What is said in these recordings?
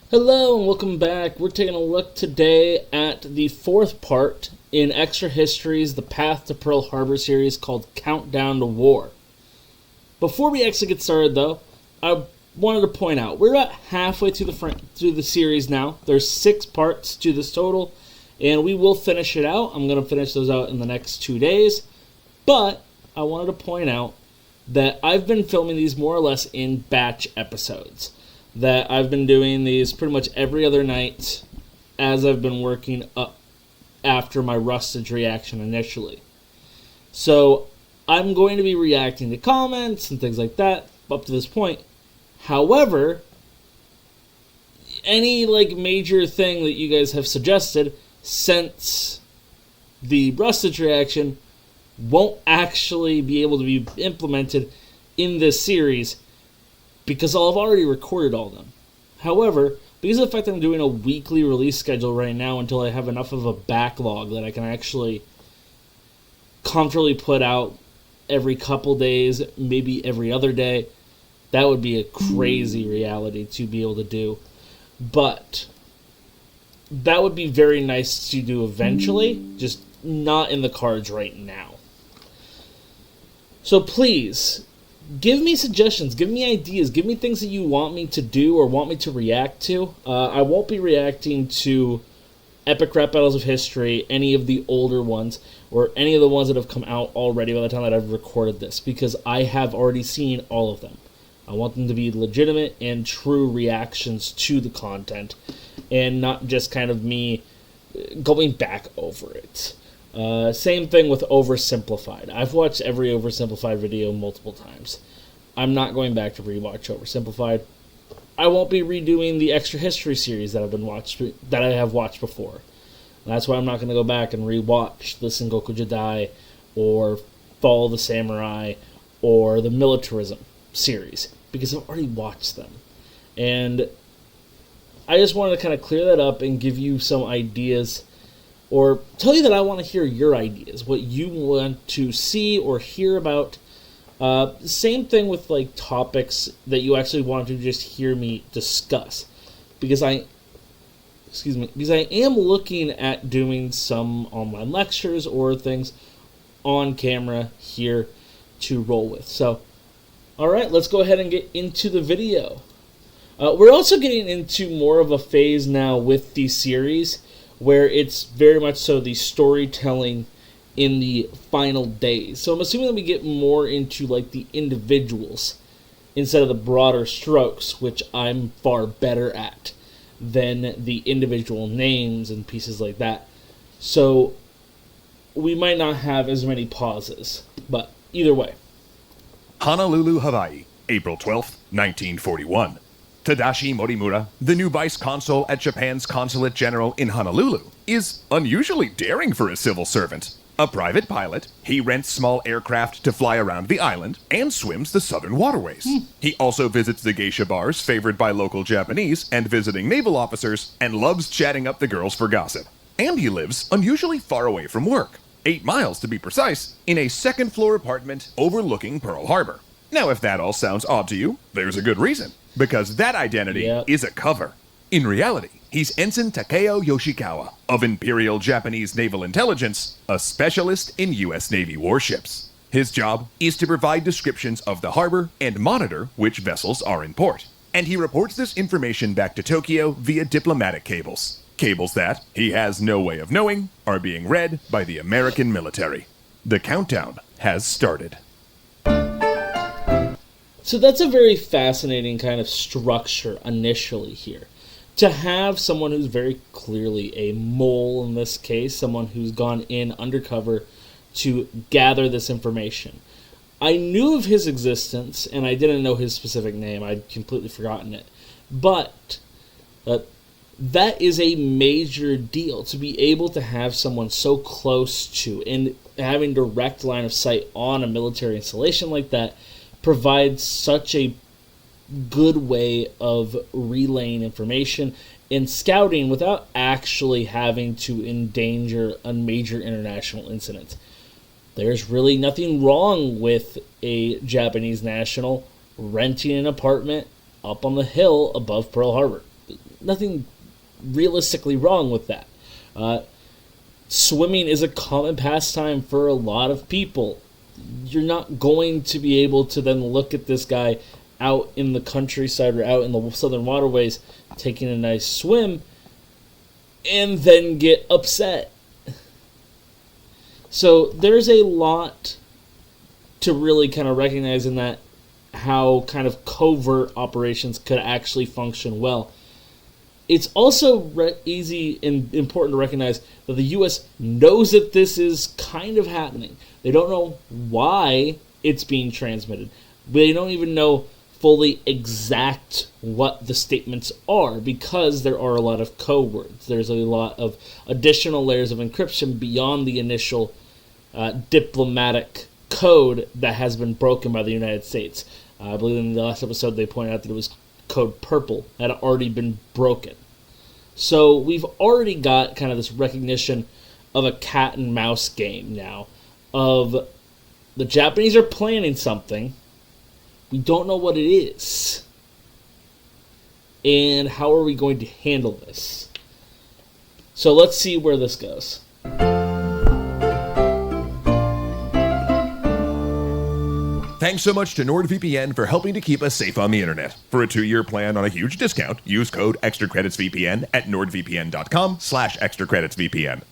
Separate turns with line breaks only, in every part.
Hello and welcome back. We're taking a look today at the fourth part in Extra History's The Path to Pearl Harbor series called Countdown to War. Before we actually get started though, I wanted to point out we're about halfway through the series now. There's 6 parts to this total, and we will finish it out. I'm going to finish those out in the next 2 days, but I wanted to point out that I've been filming these more or less in batch episodes. That I've been doing these pretty much every other night as I've been working up after my Rustage reaction initially. So I'm going to be reacting to comments and things like that up to this point. However, any major thing that you guys have suggested since the Rustage reaction won't actually be able to be implemented in this series, because I've already recorded all of them. However, because of the fact that I'm doing a weekly release schedule right now until I have enough of a backlog that I can actually comfortably put out every couple days, maybe every other day, that would be a crazy reality to be able to do. But that would be very nice to do eventually, just not in the cards right now. So please, give me suggestions, give me ideas, give me things that you want me to do or want me to react to. I won't be reacting to Epic Rap Battles of History, any of the older ones, or any of the ones that have come out already by the time that I've recorded this, because I have already seen all of them. I want them to be legitimate and true reactions to the content, and not just kind of me going back over it. Same thing with Oversimplified. I've watched every Oversimplified video multiple times. I'm not going back to rewatch Oversimplified. I won't be redoing the Extra History series that I have watched before. And that's why I'm not going to go back and rewatch the Sengoku Jidai or Fall of the Samurai or the Militarism series, because I've already watched them. And I just wanted to kind of clear that up and give you some ideas, or tell you that I want to hear your ideas, what you want to see or hear about. Same thing with topics that you actually want to just hear me discuss, because I am looking at doing some online lectures or things on camera here to roll with. So, all right, let's go ahead and get into the video. We're also getting into more of a phase now with the series, where it's very much so the storytelling in the final days. So I'm assuming that we get more into the individuals instead of the broader strokes, which I'm far better at than the individual names and pieces like that. So we might not have as many pauses, but either way.
Honolulu, Hawaii, April 12th, 1941. Tadashi Morimura, the new vice consul at Japan's consulate general in Honolulu, is unusually daring for a civil servant. A private pilot, he rents small aircraft to fly around the island and swims the southern waterways. He also visits the geisha bars favored by local Japanese and visiting naval officers, and loves chatting up the girls for gossip. And he lives unusually far away from work, 8 miles to be precise, in a second-floor apartment overlooking Pearl Harbor. Now, if that all sounds odd to you, there's a good reason. Because that identity is a cover. In reality, he's Ensign Takeo Yoshikawa of Imperial Japanese Naval Intelligence, a specialist in U.S. Navy warships. His job is to provide descriptions of the harbor and monitor which vessels are in port. And he reports this information back to Tokyo via diplomatic cables. Cables that, he has no way of knowing, are being read by the American military. The countdown has started.
So that's a very fascinating kind of structure initially here. To have someone who's very clearly a mole in this case, someone who's gone in undercover to gather this information. I knew of his existence, and I didn't know his specific name. I'd completely forgotten it. But that is a major deal, to be able to have someone so close to and having direct line of sight on a military installation like that provides such a good way of relaying information and scouting without actually having to endanger a major international incident. There's really nothing wrong with a Japanese national renting an apartment up on the hill above Pearl Harbor. nothing realistically wrong with that. Swimming is a common pastime for a lot of people. You're not going to be able to then look at this guy out in the countryside or out in the southern waterways taking a nice swim and then get upset. So there's a lot to really kind of recognize in that, how kind of covert operations could actually function well. It's also easy and important to recognize that the U.S. knows that this is kind of happening. They don't know why it's being transmitted. They don't even know fully exact what the statements are, because there are a lot of code words. There's a lot of additional layers of encryption beyond the initial diplomatic code that has been broken by the United States. I believe in the last episode they pointed out that it was code purple had already been broken. So we've already got kind of this recognition of a cat and mouse game now, of the Japanese are planning something. We don't know what it is. And how are we going to handle this? So let's see where this goes.
Thanks so much to NordVPN for helping to keep us safe on the internet. For a 2-year plan on a huge discount, use code ExtraCreditsVPN at nordvpn.com/ExtraCreditsVPN.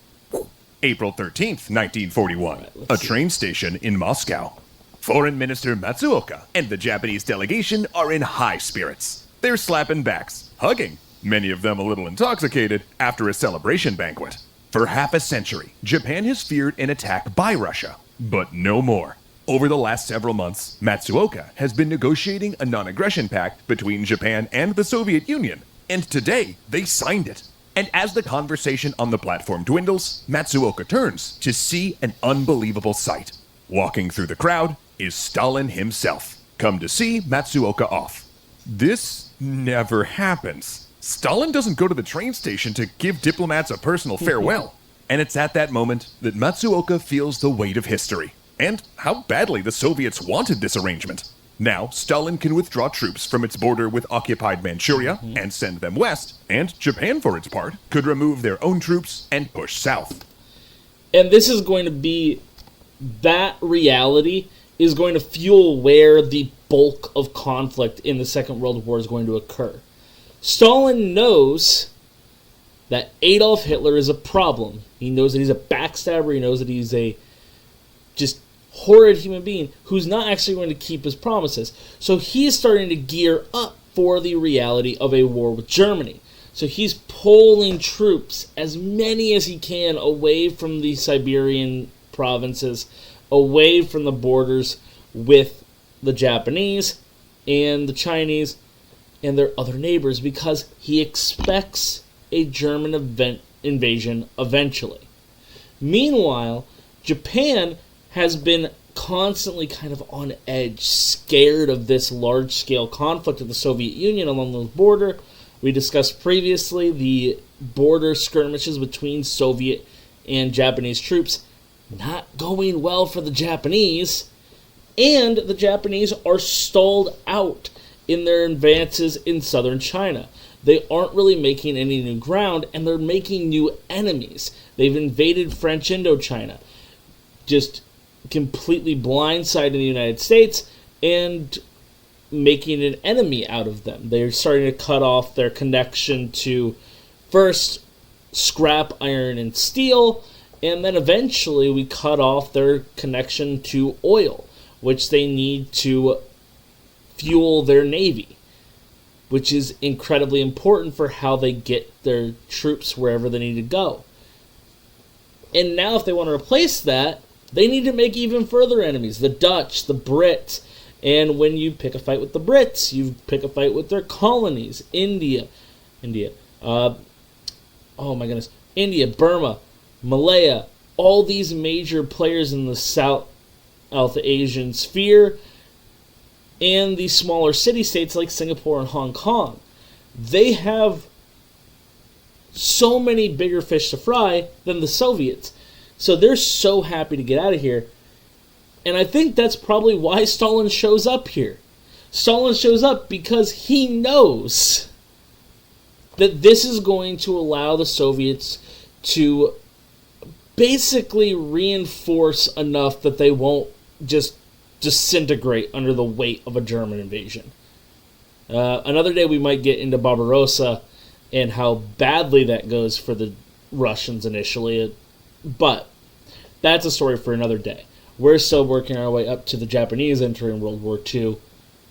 April 13th, 1941. A train station in Moscow. Foreign Minister Matsuoka and the Japanese delegation are in high spirits. They're slapping backs, hugging, many of them a little intoxicated, after a celebration banquet. For half a century, Japan has feared an attack by Russia, but no more. Over the last several months, Matsuoka has been negotiating a non-aggression pact between Japan and the Soviet Union, and today they signed it. And as the conversation on the platform dwindles, Matsuoka turns to see an unbelievable sight. Walking through the crowd is Stalin himself, come to see Matsuoka off. This never happens. Stalin doesn't go to the train station to give diplomats a personal farewell. And it's at that moment that Matsuoka feels the weight of history, and how badly the Soviets wanted this arrangement. Now, Stalin can withdraw troops from its border with occupied Manchuria and send them west, and Japan, for its part, could remove their own troops and push south.
And this is going to be, that reality is going to fuel where the bulk of conflict in the Second World War is going to occur. Stalin knows that Adolf Hitler is a problem. He knows that he's a backstabber. He knows that he's a just horrid human being who's not actually going to keep his promises. So he's starting to gear up for the reality of a war with Germany. So he's pulling troops, as many as he can, away from the Siberian provinces, away from the borders with the Japanese and the Chinese and their other neighbors, because he expects a German invasion eventually. Meanwhile, Japan has been constantly kind of on edge, scared of this large-scale conflict with the Soviet Union along the border. We discussed previously the border skirmishes between Soviet and Japanese troops not going well for the Japanese, and the Japanese are stalled out in their advances in southern China. They aren't really making any new ground, and they're making new enemies. They've invaded French Indochina, just completely blindsiding the United States and making an enemy out of them. They're starting to cut off their connection to first scrap iron and steel, and then eventually we cut off their connection to oil, which they need to fuel their navy, which is incredibly important for how they get their troops wherever they need to go. And now if they want to replace that, they need to make even further enemies, the Dutch, the Brits. And when you pick a fight with the Brits, you pick a fight with their colonies, India, Burma, Malaya, all these major players in the South Asian sphere, and the smaller city-states like Singapore and Hong Kong. They have so many bigger fish to fry than the Soviets. So they're so happy to get out of here. And I think that's probably why Stalin shows up here. Stalin shows up because he knows that this is going to allow the Soviets to basically reinforce enough that they won't just disintegrate under the weight of a German invasion. Another day we might get into Barbarossa and how badly that goes for the Russians initially, but that's a story for another day. We're still working our way up to the Japanese entering World War II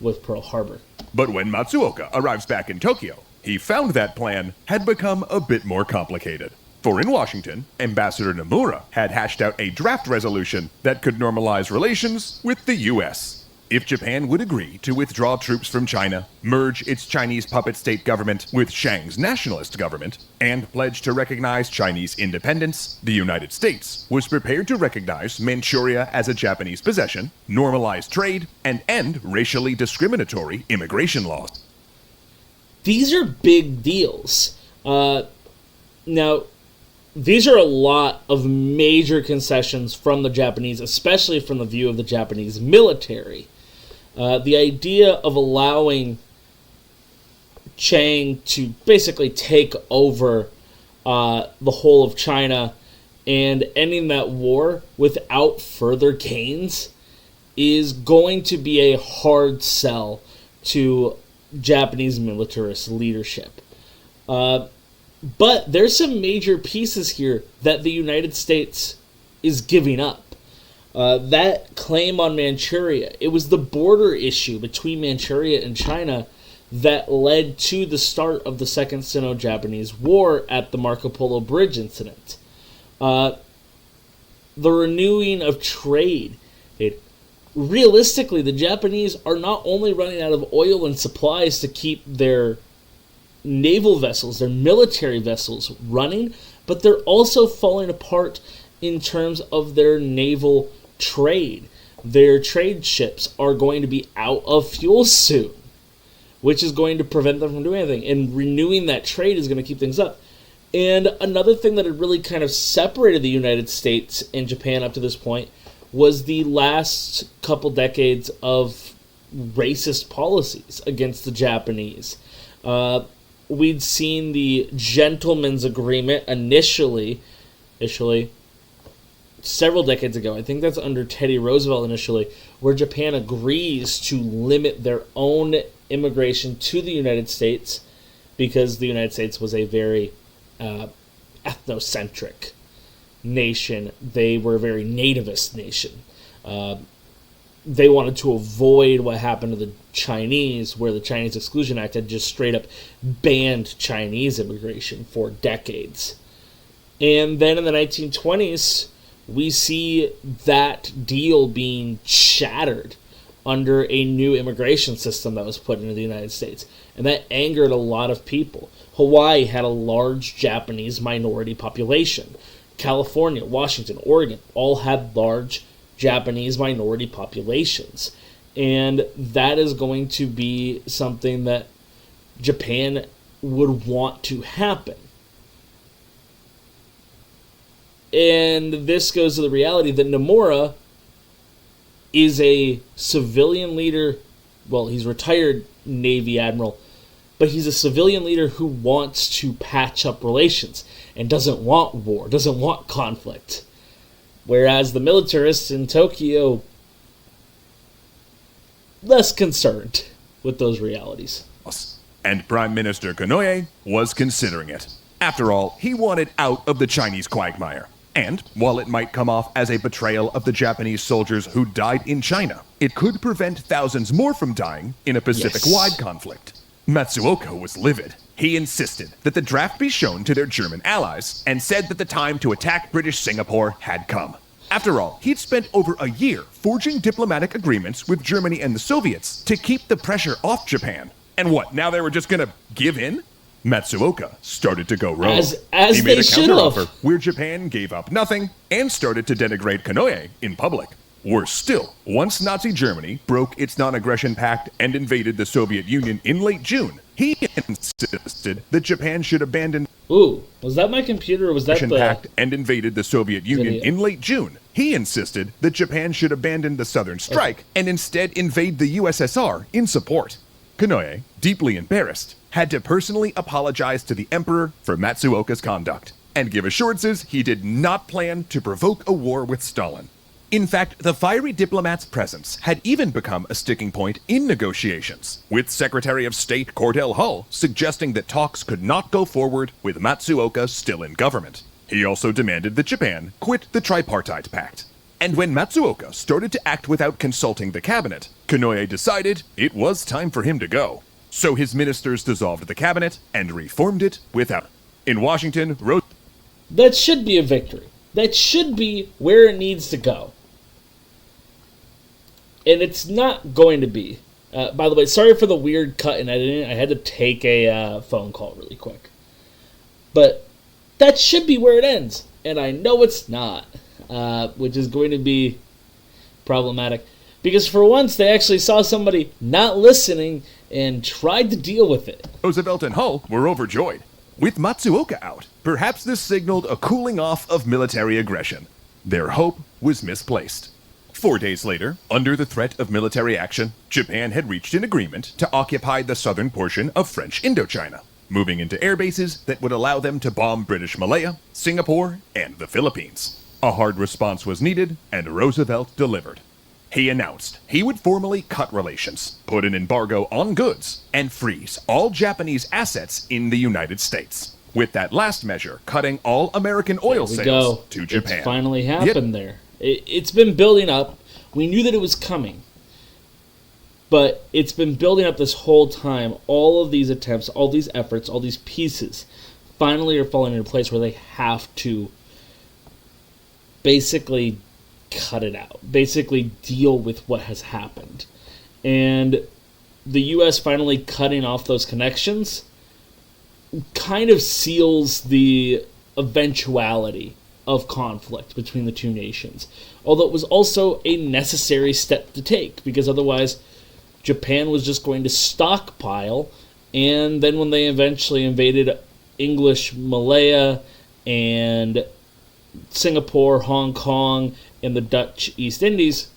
with Pearl Harbor.
But when Matsuoka arrives back in Tokyo, he found that plan had become a bit more complicated. For in Washington, Ambassador Nomura had hashed out a draft resolution that could normalize relations with the U.S. If Japan would agree to withdraw troops from China, merge its Chinese puppet state government with Chiang's nationalist government, and pledge to recognize Chinese independence, the United States was prepared to recognize Manchuria as a Japanese possession, normalize trade, and end racially discriminatory immigration laws.
These are big deals. Now, these are a lot of major concessions from the Japanese, especially from the view of the Japanese military. The idea of allowing Chiang to basically take over the whole of China and ending that war without further gains is going to be a hard sell to Japanese militarist leadership. But there's some major pieces here that the United States is giving up. That claim on Manchuria, it was the border issue between Manchuria and China that led to the start of the Second Sino-Japanese War at the Marco Polo Bridge incident. The renewing of trade. Realistically, the Japanese are not only running out of oil and supplies to keep their naval vessels, their military vessels running, but they're also falling apart in terms of their naval trade. Their trade ships are going to be out of fuel soon, which is going to prevent them from doing anything. And renewing that trade is going to keep things up. And another thing that had really kind of separated the United States and Japan up to this point was the last couple decades of racist policies against the Japanese. We'd seen the gentleman's agreement initially several decades ago. I think that's under Teddy Roosevelt initially, where Japan agrees to limit their own immigration to the United States because the United States was a very ethnocentric nation. They were a very nativist nation. They wanted to avoid what happened to the Chinese, where the Chinese Exclusion Act had just straight up banned Chinese immigration for decades. And then in the 1920s, we see that deal being shattered under a new immigration system that was put into the United States. And that angered a lot of people. Hawaii had a large Japanese minority population. California, Washington, Oregon all had large Japanese minority populations. And that is going to be something that Japan would want to happen. And this goes to the reality that Nomura is a civilian leader. Well, he's retired Navy admiral, but he's a civilian leader who wants to patch up relations and doesn't want war, doesn't want conflict. Whereas the militarists in Tokyo, less concerned with those realities.
And Prime Minister Konoye was considering it. After all, he wanted out of the Chinese quagmire. And while it might come off as a betrayal of the Japanese soldiers who died in China, it could prevent thousands more from dying in a Pacific-wide conflict. Matsuoka was livid. He insisted that the draft be shown to their German allies and said that the time to attack British Singapore had come. After all, he'd spent over a year forging diplomatic agreements with Germany and the Soviets to keep the pressure off Japan. And what, now they were just gonna give in? Matsuoka started to go rogue.
As
he made
they
a
should
counteroffer
have.
where Japan gave up nothing and started to denigrate Konoye in public. Worse still, once Nazi Germany broke its non-aggression pact and invaded the Soviet Union in late June, he insisted that Japan should abandon
Ooh, was that my computer or was that the
pact and invaded the Soviet Union
video?
in late June. He insisted that Japan should abandon the Southern Strike and instead invade the USSR in support. Konoye, deeply embarrassed, had to personally apologize to the emperor for Matsuoka's conduct, and give assurances he did not plan to provoke a war with Stalin. In fact, the fiery diplomat's presence had even become a sticking point in negotiations, with Secretary of State Cordell Hull suggesting that talks could not go forward with Matsuoka still in government. He also demanded that Japan quit the Tripartite Pact. And when Matsuoka started to act without consulting the cabinet, Konoye decided it was time for him to go. So his ministers dissolved the cabinet and reformed it without. In Washington,
That should be a victory. That should be where it needs to go. And it's not going to be. By the way, sorry for the weird cut in editing. I had to take a phone call really quick. But that should be where it ends. And I know it's not. Which is going to be problematic. Because for once, they actually saw somebody not listening and tried to deal with it.
Roosevelt and Hull were overjoyed. With Matsuoka out, perhaps this signaled a cooling off of military aggression. Their hope was misplaced. 4 days later, under the threat of military action, Japan had reached an agreement to occupy the southern portion of French Indochina, moving into air bases that would allow them to bomb British Malaya, Singapore, and the Philippines. A hard response was needed, and Roosevelt delivered. He announced he would formally cut relations, put an embargo on goods, and freeze all Japanese assets in the United States. With that last measure, cutting all American oil sales to Japan.
It's finally happened there. It's been building up. We knew that it was coming. But it's been building up this whole time. All of these attempts, all these efforts, all these pieces finally are falling into place where they have to basically cut it out. Basically deal with what has happened. And the U.S. finally cutting off those connections kind of seals the eventuality of conflict between the two nations. Although it was also a necessary step to take, because otherwise Japan was just going to stockpile, and then when they eventually invaded English Malaya and Singapore, Hong Kong, and the Dutch East Indies,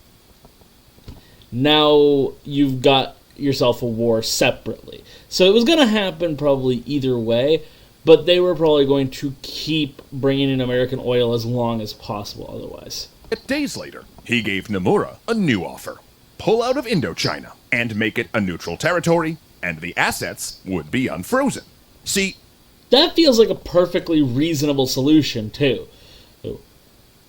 now you've got yourself a war separately. So it was going to happen probably either way, but they were probably going to keep bringing in American oil as long as possible otherwise.
Days later, he gave Nomura a new offer. Pull out of Indochina and make it a neutral territory, and the assets would be unfrozen. See,
that feels like a perfectly reasonable solution, too. So,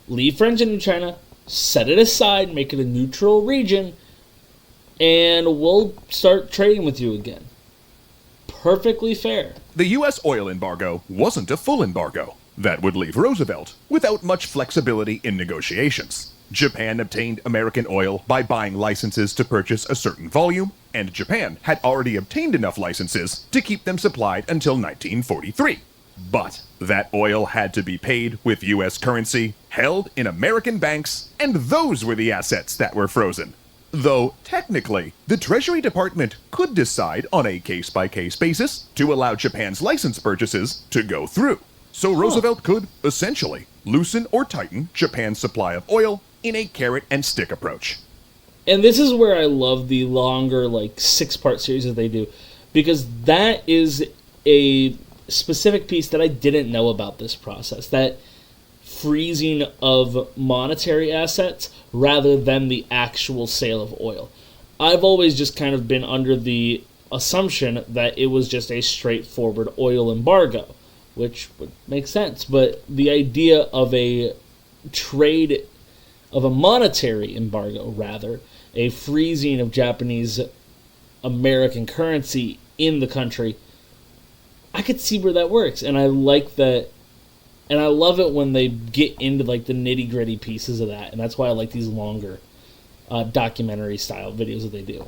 leave French Indochina, set it aside, make it a neutral region, and we'll start trading with you again. Perfectly fair.
The U.S. oil embargo wasn't a full embargo. That would leave Roosevelt without much flexibility in negotiations. Japan obtained American oil by buying licenses to purchase a certain volume, and Japan had already obtained enough licenses to keep them supplied until 1943. But that oil had to be paid with U.S. currency, held in American banks, and those were the assets that were frozen. Though, technically, the Treasury Department could decide on a case-by-case basis to allow Japan's license purchases to go through. So Roosevelt could, essentially, loosen or tighten Japan's supply of oil in a carrot-and-stick approach.
And this is where I love the longer, 6-part series that they do, because that is a specific piece that I didn't know about this process, that freezing of monetary assets rather than the actual sale of oil. I've always just kind of been under the assumption that it was just a straightforward oil embargo, which would make sense, but the idea of a trade, of a monetary embargo rather, a freezing of Japanese American currency in the country, I could see where that works, and I like that. And I love it when they get into the nitty-gritty pieces of that, and that's why I like these longer documentary-style videos that they do.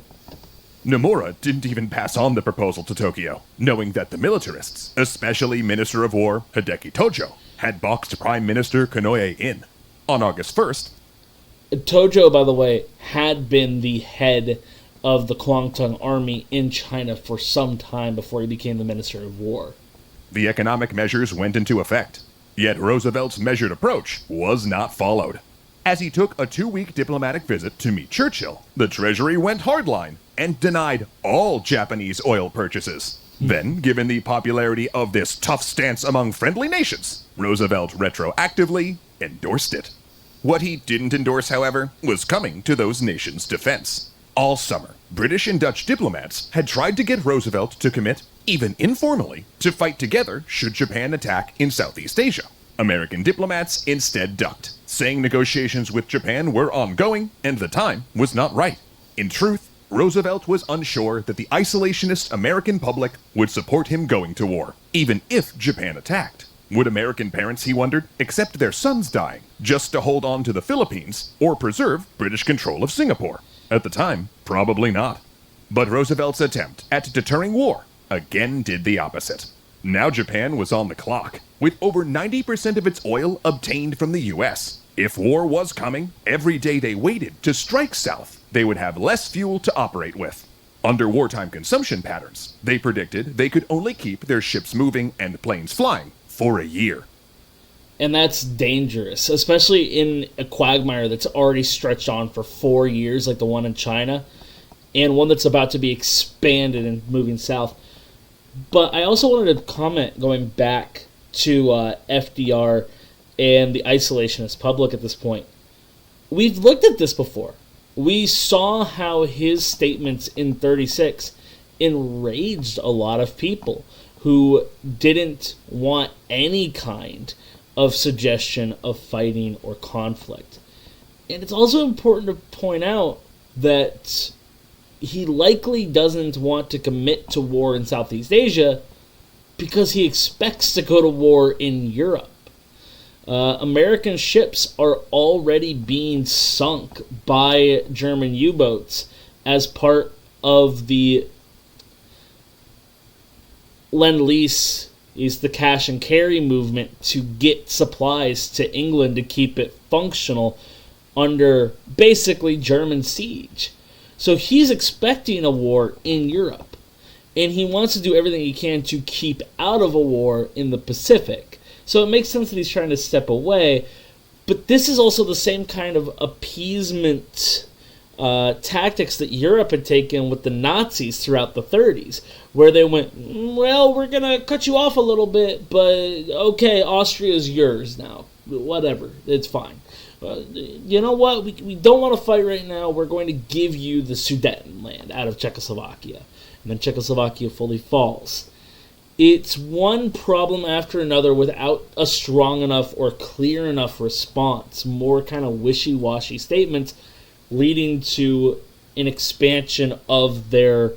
Nomura didn't even pass on the proposal to Tokyo, knowing that the militarists, especially Minister of War Hideki Tojo, had boxed Prime Minister Konoye in. On August 1st,
Tojo, by the way, had been the head of the Kuomintang army in China for some time before he became the Minister of War.
The economic measures went into effect. Yet Roosevelt's measured approach was not followed. As he took a 2-week diplomatic visit to meet Churchill, the Treasury went hardline and denied all Japanese oil purchases. Then, given the popularity of this tough stance among friendly nations, Roosevelt retroactively endorsed it. What he didn't endorse, however, was coming to those nations' defense. All summer, British and Dutch diplomats had tried to get Roosevelt to commit, even informally, to fight together should Japan attack in Southeast Asia. American diplomats instead ducked, saying negotiations with Japan were ongoing and the time was not right. In truth, Roosevelt was unsure that the isolationist American public would support him going to war, even if Japan attacked. Would American parents, he wondered, accept their sons dying just to hold on to the Philippines or preserve British control of Singapore? At the time, probably not. But Roosevelt's attempt at deterring war again did the opposite. Now Japan was on the clock, with over 90% of its oil obtained from the US. If war was coming, every day they waited to strike south, they would have less fuel to operate with. Under wartime consumption patterns, they predicted they could only keep their ships moving and planes flying for a year.
And that's dangerous, especially in a quagmire that's already stretched on for 4 years, like the one in China, and one that's about to be expanded and moving south. But I also wanted to comment, going back to FDR and the isolationist public at this point. We've looked at this before. We saw how his statements in 36 enraged a lot of people who didn't want any kind of suggestion of fighting or conflict. And it's also important to point out that he likely doesn't want to commit to war in Southeast Asia because he expects to go to war in Europe. American ships are already being sunk by German U-boats as part of the Lend-Lease, is the cash and carry movement to get supplies to England to keep it functional under basically German siege. So he's expecting a war in Europe, and he wants to do everything he can to keep out of a war in the Pacific. So it makes sense that he's trying to step away, but this is also the same kind of appeasement tactics that Europe had taken with the Nazis throughout the 30s, where they went, well, we're going to cut you off a little bit, but okay, Austria's yours now. Whatever, it's fine. You know what? We don't want to fight right now. We're going to give you the Sudetenland out of Czechoslovakia. And then Czechoslovakia fully falls. It's one problem after another without a strong enough or clear enough response. More kind of wishy-washy statements leading to an expansion of their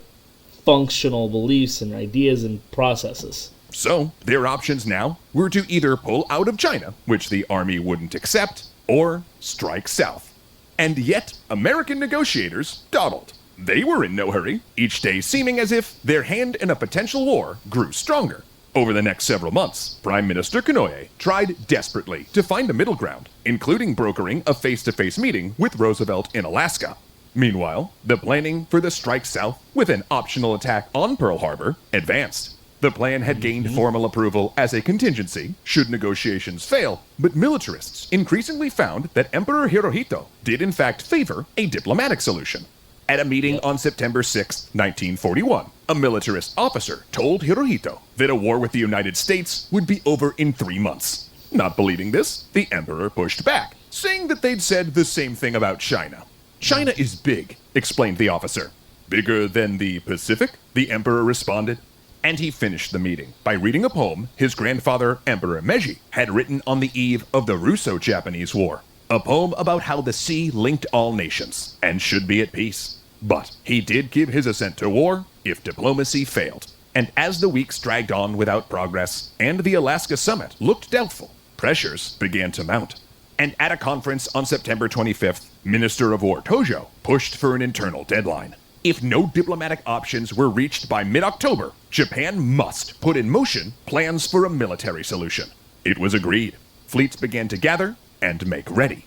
functional beliefs and ideas and processes.
So, their options now were to either pull out of China, which the army wouldn't accept, or strike south. And yet, American negotiators dawdled. They were in no hurry, each day seeming as if their hand in a potential war grew stronger. Over the next several months, Prime Minister Konoye tried desperately to find a middle ground, including brokering a face-to-face meeting with Roosevelt in Alaska. Meanwhile, the planning for the strike south, with an optional attack on Pearl Harbor, advanced. The plan had gained formal approval as a contingency should negotiations fail, but militarists increasingly found that Emperor Hirohito did in fact favor a diplomatic solution. At a meeting on September 6, 1941, a militarist officer told Hirohito that a war with the United States would be over in 3 months. Not believing this, the emperor pushed back, saying that they'd said the same thing about China. China is big, explained the officer. Bigger than the Pacific? The emperor responded. And he finished the meeting by reading a poem his grandfather, Emperor Meiji, had written on the eve of the Russo-Japanese War. A poem about how the sea linked all nations and should be at peace. But he did give his assent to war if diplomacy failed. And as the weeks dragged on without progress and the Alaska summit looked doubtful, pressures began to mount. And at a conference on September 25th, Minister of War Tojo pushed for an internal deadline. If no diplomatic options were reached by mid-October, Japan must put in motion plans for a military solution. It was agreed. Fleets began to gather and make ready.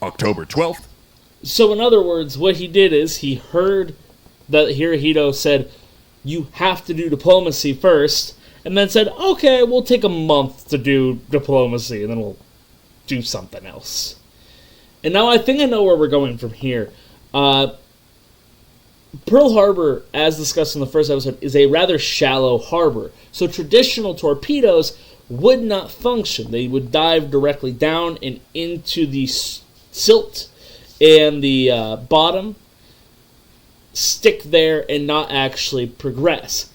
October 12th.
So in other words, what he did is he heard that Hirohito said, you have to do diplomacy first, and then said, okay, we'll take a month to do diplomacy, and then we'll do something else. And now I think I know where we're going from here. Pearl Harbor, as discussed in the first episode, is a rather shallow harbor. So traditional torpedoes would not function. They would dive directly down and into the silt and the bottom, stick there, and not actually progress.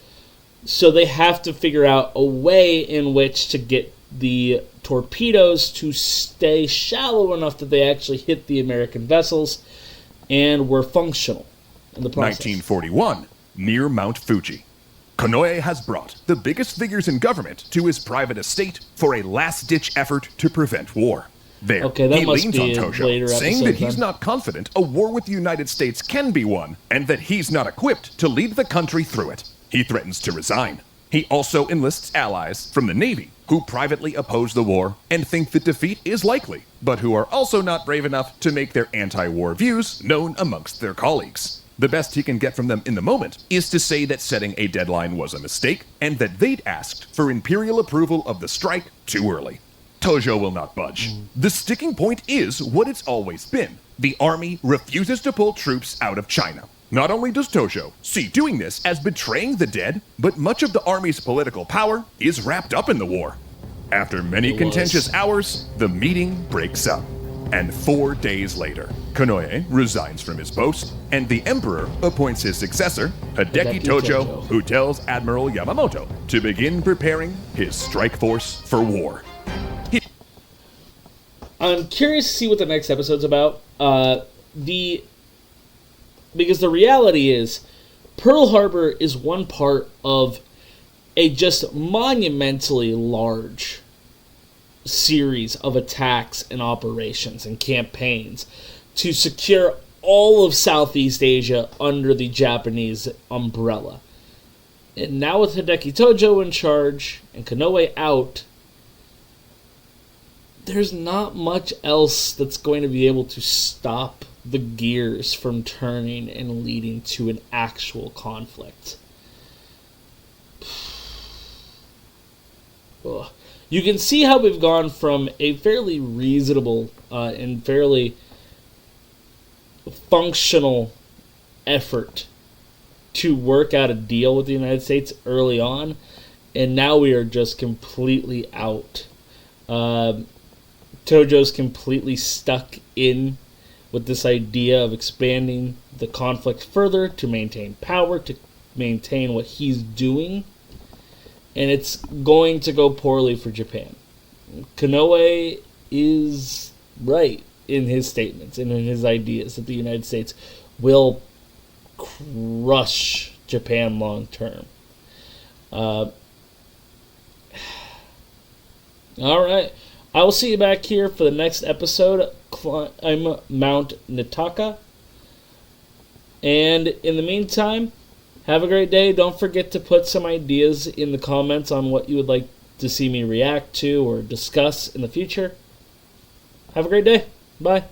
So they have to figure out a way in which to get the torpedoes to stay shallow enough that they actually hit the American vessels and were functional in the process.
1941, near Mount Fuji. Konoe has brought the biggest figures in government to his private estate for a last-ditch effort to prevent war. There,
Okay, that
he
must
leans
be
on
a
Tojo,
later
saying
episode,
that he's
then.
not confident a war with the United States can be won, and that he's not equipped to lead the country through it. He threatens to resign. He also enlists allies from the Navy, who privately oppose the war and think that defeat is likely, but who are also not brave enough to make their anti-war views known amongst their colleagues. The best he can get from them in the moment is to say that setting a deadline was a mistake, and that they'd asked for imperial approval of the strike too early. Tojo will not budge. The sticking point is what it's always been. The army refuses to pull troops out of China. Not only does Tojo see doing this as betraying the dead, but much of the army's political power is wrapped up in the war. After many contentious hours, the meeting breaks up. And 4 days later, Konoe resigns from his post, and the emperor appoints his successor, Hideki Tojo, who tells Admiral Yamamoto to begin preparing his strike force for war.
I'm curious to see what the next episode's about. Because the reality is, Pearl Harbor is one part of a just monumentally large series of attacks and operations and campaigns to secure all of Southeast Asia under the Japanese umbrella. And now with Hideki Tojo in charge and Konoe out, there's not much else that's going to be able to stop the gears from turning and leading to an actual conflict. Ugh. You can see how we've gone from a fairly reasonable and fairly functional effort to work out a deal with the United States early on, and now we are just completely out. Tojo's completely stuck in with this idea of expanding the conflict further to maintain power, to maintain what he's doing, and it's going to go poorly for Japan. Konoe is right in his statements and in his ideas that the United States will crush Japan long term. All right. I will see you back here for the next episode. I'm Mount Nitaka. And in the meantime, have a great day. Don't forget to put some ideas in the comments on what you would like to see me react to or discuss in the future. Have a great day. Bye.